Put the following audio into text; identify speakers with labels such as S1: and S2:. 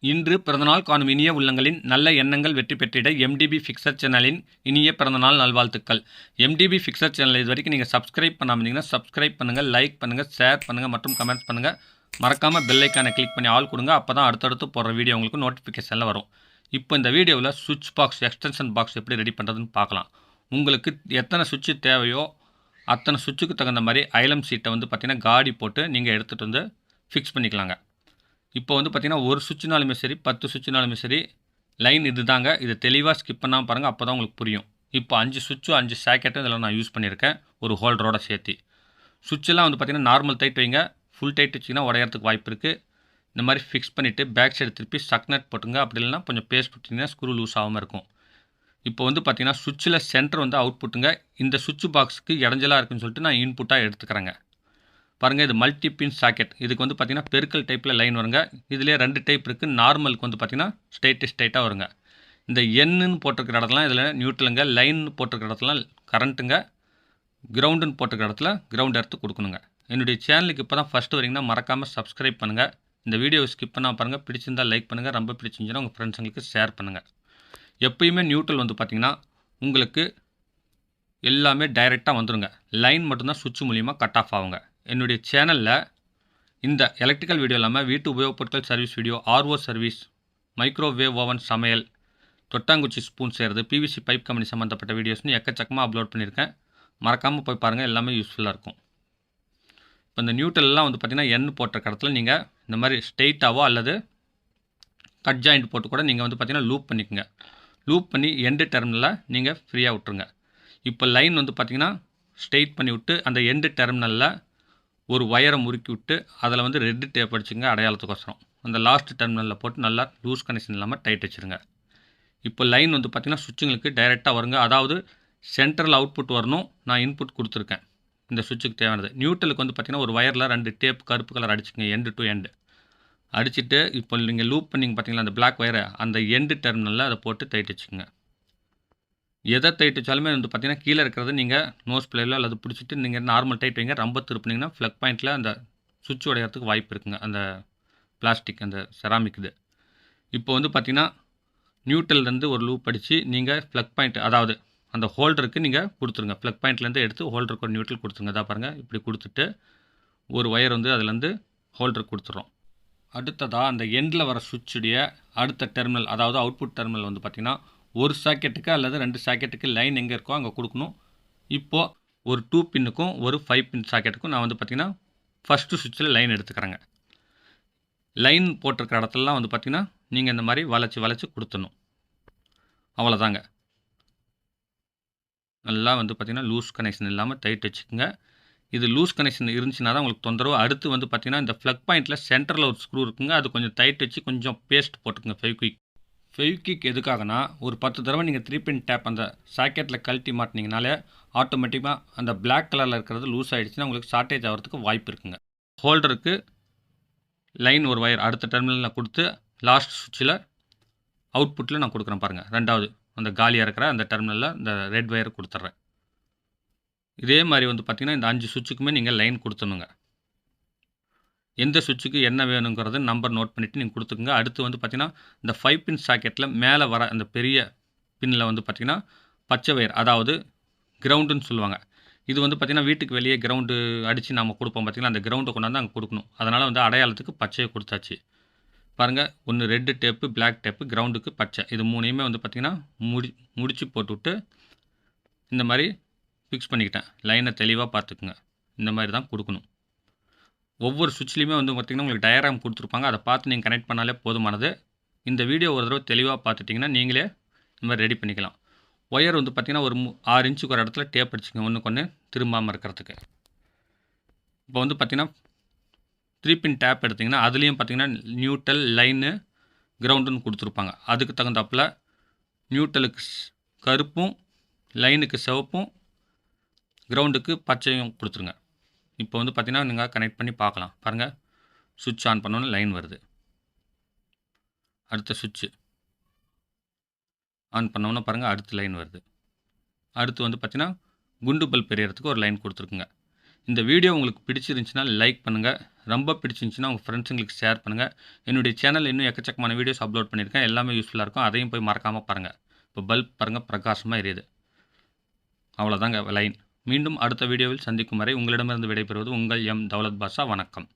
S1: இன்று பிறந்தநாள் காணும் இனிய உள்ளங்களின் நல்ல எண்ணங்கள் வெற்றி பெற்றிட எம்டிபி ஃபிக்சர் சேனலின் இனிய பிறந்தநாள் நல்வாழ்த்துக்கள். எம்டிபி ஃபிக்சர் சேனல் இது வரைக்கும் நீங்கள் சப்ஸ்கிரைப் பண்ணாமல் இருந்தீங்கன்னா சப்ஸ்கிரைப் பண்ணுங்கள், லைக் பண்ணுங்கள், ஷேர் பண்ணுங்கள் மற்றும் கமெண்ட்ஸ் பண்ணுங்கள். மறக்காமல் பெல் ஐக்கானை கிளிக் பண்ணி ஆல் கொடுங்க. அப்போ தான் அடுத்தடுத்து போடுற வீடியோ உங்களுக்கு நோட்டிஃபிகேஷனில் வரும். இப்போ இந்த வீடியோவில் சுவிட்ச் பாக்ஸ் எக்ஸ்டென்ஷன் பாக்ஸ் எப்படி ரெடி பண்ணுறதுன்னு பார்க்கலாம். உங்களுக்கு எத்தனை சுவிட்சு தேவையோ அத்தனை சுவிட்சுக்கு தகுந்த மாதிரி ஐலம் சீட்டை வந்து பார்த்திங்கன்னா காடி போட்டு நீங்கள் எடுத்துகிட்டு வந்து ஃபிக்ஸ் பண்ணிக்கலாங்க. இப்போ வந்து பார்த்திங்கன்னா ஒரு சுவிட்சுனாலுமே சரி 10 சுவிட்சுனாலுமே சரி லைன் இது தாங்க. இதை தெளிவாக ஸ்கிப் பண்ணாமல் பாருங்கள், அப்போ தான் உங்களுக்கு புரியும். இப்போ 5 சுவிட்சும் 5 சாக்கெட்டும் இதில் நான் யூஸ் பண்ணியிருக்கேன், ஒரு ஹோல்டரோட சேர்த்து. சுவிட்செல்லாம் வந்து பார்த்திங்கன்னா நார்மல் டைட் வைங்க. ஃபுல் டைட் வச்சிங்கன்னா உடையறதுக்கு வாய்ப்பு இருக்குது. இந்த மாதிரி ஃபிக்ஸ் பண்ணிவிட்டு பேக் சைடு திருப்பி சக்னட் போட்டுங்க. அப்படி இல்லைனா கொஞ்சம் பேஸ்ட் போட்டிங்கன்னா ஸ்க்ரூ லூஸ் ஆகாமல் இருக்கும். இப்போ வந்து பார்த்திங்கன்னா சுவிட்சில் சென்டர் வந்து அவுட்புட்டுங்க. இந்த சுவிட்ச் பாக்ஸுக்கு இடைஞ்சலாக இருக்குன்னு சொல்லிட்டு நான் இன்புட்டாக எடுத்துக்கிறேங்க. பாருங்கள், இது மல்டி பின் சாக்கெட். இதுக்கு வந்து பார்த்திங்கன்னா பெருக்கல் டைப்பில் லைன் வருங்க. இதிலே 2 டைப் இருக்குது. நார்மலுக்கு வந்து பார்த்திங்கன்னா ஸ்ட்ரைட்டாக வருங்க. இந்த எண்ணுன்னு போட்டிருக்கிற இடத்துல இதில் நியூட்ரலுங்க, லைன் போட்டிருக்கிற இடத்துல கரண்ட்டுங்க, கிரவுண்டுன்னு போட்டிருக்கிற இடத்துல கிரவுண்ட் எடுத்து கொடுக்கணுங்க. என்னுடைய சேனலுக்கு இப்போ தான் ஃபஸ்ட்டு வரீங்கன்னா மறக்காமல் சப்ஸ்கிரைப் பண்ணுங்கள். இந்த வீடியோவை ஸ்கிப் பண்ணால் பாருங்கள். பிடிச்சிருந்தால் லைக் பண்ணுங்கள், ரொம்ப பிடிச்சிருந்துச்சுன்னா உங்கள் ஃப்ரெண்ட்ஸுங்களுக்கு ஷேர் பண்ணுங்கள். எப்பயுமே நியூட்ரல் வந்து பார்த்திங்கன்னா உங்களுக்கு எல்லாமே டைரெக்டாக வந்துடுங்க. லைன் மட்டும்தான் சுவிட்ச் மூலிமா கட் ஆஃப் ஆகுங்க. என்னுடைய சேனலில் இந்த எலக்ட்ரிக்கல் வீடியோ இல்லாமல் வீட்டு உபயோகப் பொருட்கள் service video, RO service, microwave oven சமையல், தொட்டாங்குச்சி ஸ்பூன் செய்கிறது, பிவிசி பைப் கம்பெனி சம்மந்தப்பட்ட வீடியோஸ்னு எக்கச்சக்கமாக அப்லோட் பண்ணியிருக்கேன். மறக்காமல் போய் பாருங்கள், எல்லாமே யூஸ்ஃபுல்லாக இருக்கும். இப்போ இந்த நியூட்ரல்லாம் வந்து பார்த்திங்கன்னா எண் போட்ட இடத்துல நீங்கள் இந்த மாதிரி ஸ்ட்ரெயிட்டாவோ அல்லது கட் ஜாயிண்ட் போட்டு கூட நீங்கள் வந்து பார்த்திங்கன்னா லூப் பண்ணிக்கோங்க. லூப் பண்ணி எண்டு டெர்மினலில் நீங்கள் ஃப்ரீயாக விட்டுருங்க. இப்போ லைன் வந்து பார்த்திங்கன்னா ஸ்ட்ரெயிட் பண்ணி விட்டு அந்த எண்டு டெர்மினலில் ஒரு ஒயரை முறுக்கி விட்டு அதில் வந்து ரெட்டு டேப் அடிச்சுங்க அடையாளத்துக்கோசரம். அந்த லாஸ்ட் டெர்மினலில் போட்டு நல்லா லூஸ் கனெக்ஷன் இல்லாமல் டைட் வச்சுருங்க. இப்போ லைன் வந்து பார்த்திங்கன்னா சுவிட்சுங்களுக்கு டைரெக்டாக வருங்க. அதாவது சென்ட்ரல் அவுட்புட் வரணும். நான் இன்புட் கொடுத்துருக்கேன் இந்த சுவிட்சுக்கு தேவையானது. நியூட்ரலுக்கு வந்து பார்த்திங்கன்னா ஒரு ஒயரில் 2 டேப் கருப்பு கலர் அடிச்சுங்க, எண்டு டு எண்டு அடிச்சுட்டு இப்போ நீங்கள் லூப் பண்ணிங்க பார்த்தீங்களா அந்த பிளாக் ஒயரை, அந்த எண்டு டெர்மினலில் அதை போட்டு டைட் வச்சுக்கோங்க. எதை டைட் வச்சாலுமே வந்து பார்த்திங்கன்னா கீழே இருக்கிறது நீங்கள் நோஸ் பிளேயில் அல்லது பிடிச்சிட்டு நீங்கள் நார்மல் டைட் வைங்க. ரொம்ப திருப்பினீங்கன்னா ஃப்ளக் பாயிண்ட்டில் அந்த சுவிட்ச் உடையறதுக்கு வாய்ப்பு இருக்குங்க, அந்த பிளாஸ்டிக் அந்த செராமிக் இது. இப்போ வந்து பார்த்திங்கன்னா நியூட்ரல்லேருந்து ஒரு லூப் அடித்து நீங்கள் ஃப்ளக் பாயிண்ட், அதாவது அந்த ஹோல்டருக்கு நீங்கள் கொடுத்துருங்க. ஃப்ளக் பாயிண்ட்லேருந்து எடுத்து ஹோல்டருக்கு ஒரு நியூட்ரல் கொடுத்துருங்க. அதான் பாருங்கள், இப்படி கொடுத்துட்டு ஒரு ஒயர் வந்து அதுலேருந்து ஹோல்டருக்கு கொடுத்துட்றோம். அடுத்ததாக அந்த எண்டில் வர சுவிட்சுடைய அடுத்த டெர்மினல், அதாவது அவுட்புட் டெர்மினல் வந்து பார்த்திங்கன்னா ஒரு சாக்கெட்டுக்கு அல்லது 2 சாக்கெட்டுக்கு லைன் எங்கே இருக்கோ அங்கே கொடுக்கணும். இப்போது ஒரு 2 பின்னுக்கும் ஒரு 5 பின் சாக்கெட்டுக்கும் நான் வந்து பார்த்திங்கன்னா ஃபஸ்ட்டு சுவிட்சில் லைன் எடுத்துக்கிறேங்க. லைன் போட்டிருக்கிற இடத்துலலாம் வந்து பார்த்திங்கன்னா நீங்கள் இந்த மாதிரி வளைச்சி கொடுத்துடணும். அவ்வளோதாங்க. நல்லா வந்து பார்த்திங்கன்னா லூஸ் கனெக்ஷன் இல்லாமல் டைட் வச்சுக்கோங்க. இது லூஸ் கனெக்ஷன் இருந்துச்சுன்னா தான் உங்களுக்கு தொந்தரவு. அடுத்து வந்து பார்த்திங்கன்னா இந்த ஃப்ளக் பாயிண்ட்டில் சென்டரில் ஒரு ஸ்க்ரூ இருக்குங்க, அது கொஞ்சம் டைட் வச்சு கொஞ்சம் பேஸ்ட் போட்டுக்குங்க. ஃபெவிக்விக் எதுக்காகனா ஒரு 10 தடவை நீங்கள் 3 பின் டேப் அந்த சாக்கெட்டில் கழட்டி மாட்டினீங்கனாலே ஆட்டோமேட்டிக்காக அந்த பிளாக் கலரில் இருக்கிறது லூஸ் ஆகிடுச்சுன்னா உங்களுக்கு ஷார்ட்டேஜ் ஆகிறதுக்கு வாய்ப்பு இருக்குங்க. ஹோல்டருக்கு லைன் ஒரு ஒயர் அடுத்த டெர்மினலில் கொடுத்து லாஸ்ட் சுவிட்சில் அவுட்புட்டில் நான் கொடுக்குறேன் பாருங்கள். 2வது அந்த காலியாக இருக்கிற அந்த டெர்மினலில் இந்த ரெட் ஒயர் கொடுத்துட்றேன். இதே மாதிரி வந்து பார்த்திங்கன்னா இந்த 5 சுவிட்சுக்குமே நீங்கள் லைன் கொடுத்துணுங்க. எந்த சுவிட்சுக்கு என்ன வேணுங்கிறது நம்பர் நோட் பண்ணிவிட்டு நீங்கள் கொடுத்துக்குங்க. அடுத்து வந்து பார்த்திங்கன்னா இந்த 5 பின் சாக்கெட்டில் மேலே வர அந்த பெரிய பின்னில் வந்து பார்த்திங்கன்னா பச்சை வயர், அதாவது கிரவுண்டுன்னு சொல்லுவாங்க. இது வந்து பார்த்திங்கன்னா வீட்டுக்கு வெளியே கிரவுண்டு அடித்து நம்ம கொடுப்போம் பார்த்திங்கன்னா, அந்த கிரவுண்டை கொண்டாந்து அங்கே கொடுக்கணும். அதனால் வந்து அடையாளத்துக்கு பச்சையை கொடுத்தாச்சு. பாருங்கள், ஒன்று ரெட்டு டேப்பு, பிளாக் டேப்பு, கிரவுண்டுக்கு பச்சை, இது 3யுமே வந்து பார்த்திங்கன்னா முடிச்சு போட்டுவிட்டு இந்த மாதிரி ஃபிக்ஸ் பண்ணிக்கிட்டேன். லைனை தெளிவாக பார்த்துக்குங்க. இந்த மாதிரி தான் கொடுக்கணும். ஒவ்வொரு சுவிட்ச்லேயுமே வந்து பார்த்திங்கன்னா உங்களுக்கு டயக்ராம் கொடுத்துருப்பாங்க, அதை பார்த்து நீங்கள் கனெக்ட் பண்ணாலே போதுமானது. இந்த வீடியோ ஒரு தடவை தெளிவாக பார்த்துட்டிங்கன்னா நீங்களே இந்த மாதிரி ரெடி பண்ணிக்கலாம். ஒயர் வந்து பார்த்திங்கன்னா ஒரு 6 இன்ச்சுக்கு ஒரு இடத்துல டேப் அடிச்சுங்க, ஒன்றுக்கு ஒன்று திரும்பாமல் இருக்கிறதுக்கு. இப்போ வந்து பார்த்திங்கன்னா 3 பின் டேப் எடுத்திங்கன்னா அதுலேயும் பார்த்திங்கன்னா நியூட்ரல், லைனு, கிரவுண்டுன்னு கொடுத்துருப்பாங்க. அதுக்கு தகுந்தாப்பில் நியூட்ரலுக்கு கருப்பும், லைனுக்கு சிவப்பும், கிரவுண்டுக்கு பச்சையும் கொடுத்துருங்க. இப்போ வந்து பார்த்திங்கன்னா நீங்கள் கனெக்ட் பண்ணி பார்க்கலாம். பாருங்கள், சுவிட்ச் ஆன் பண்ணோன்னே லைன் வருது. அடுத்த சுவிட்சு ஆன் பண்ணோன்னே பாருங்கள் அடுத்த லைன் வருது. அடுத்து வந்து பார்த்திங்கன்னா குண்டு பல்ப் எரியறதுக்கு ஒரு லைன் கொடுத்துருக்குங்க. இந்த வீடியோ உங்களுக்கு பிடிச்சிருந்துச்சுன்னா லைக் பண்ணுங்கள். ரொம்ப பிடிச்சிருந்துச்சுன்னா உங்கள் ஃப்ரெண்ட்ஸுங்களுக்கு ஷேர் பண்ணுங்கள். என்னுடைய சேனல் இன்னும் எக்கச்சக்கமான வீடியோஸ் அப்லோட் பண்ணியிருக்கேன். எல்லாமே யூஸ்ஃபுல்லாக இருக்கும். அதையும் போய் மறக்காமல் பாருங்கள். இப்போ பல்ப் பாருங்கள் பிரகாசமாக எரியுது. அவ்வளோதாங்க லைன். மீண்டும் அடுத்த வீடியோவில் சந்திக்கும் வரை உங்களிடமிருந்து விடைபெறுவது உங்கள் எம். தௌலத் பாஷா. வணக்கம்.